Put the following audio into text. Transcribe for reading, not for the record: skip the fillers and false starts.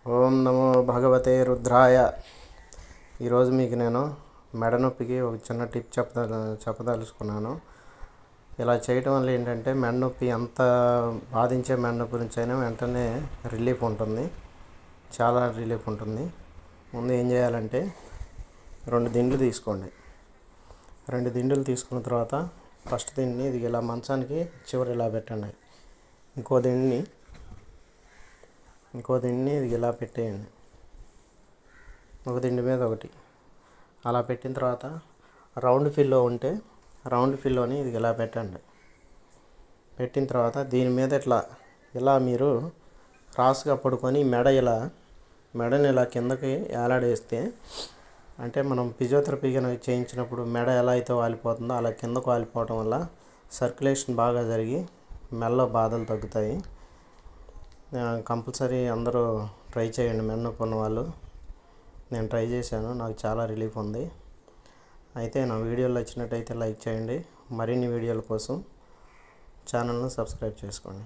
ఓం నమో భగవతే రుద్రాయ. ఈరోజు మీకు నేను మెడ నొప్పికి ఒక చిన్న టిప్ చెప్పదలుచుకున్నాను. ఇలా చేయటం వల్ల ఏంటంటే మెడ నొప్పి ఎంత బాధించే మెడ నొప్పి నుంచి అయినా వెంటనే రిలీఫ్ ఉంటుంది, చాలా రిలీఫ్ ఉంటుంది. ముందు ఏం చేయాలంటే 2 దిండ్లు తీసుకోండి. 2 దిండులు తీసుకున్న తర్వాత ఫస్ట్ దిండుని ఇది ఇలా మంచానికి చివరి ఇలా పెట్టండి. ఇంకో దిండుని ఇది ఇలా పెట్టేయండి, ఒక దిండు మీద ఒకటి. అలా పెట్టిన తర్వాత రౌండ్ ఫిల్లో ఉంటే రౌండ్ ఫిల్లోని ఇది ఇలా పెట్టండి. పెట్టిన తర్వాత దీని మీద ఇలా మీరు క్రాస్గా పడుకొని మెడని ఇలా కిందకి ఏలాడేస్తే, అంటే మనం ఫిజియోథెరపీ కనుక చేయించినప్పుడు మెడ ఎలా అయితే వాలిపోతుందో అలా కిందకు వాలిపోవటం వల్ల సర్క్యులేషన్ బాగా జరిగి మెడలో బాధలు తగ్గుతాయి. కంపల్సరీ అందరూ ట్రై చేయండి. మెడ నొప్పి ఉన్న వాళ్ళు. నేను ట్రై చేశాను, నాకు చాలా రిలీఫ్ ఉంది. అయితే నా వీడియోలు నచ్చినట్టయితే లైక్ చేయండి. మరిన్ని వీడియోల కోసం ఛానల్ను సబ్స్క్రైబ్ చేసుకోండి.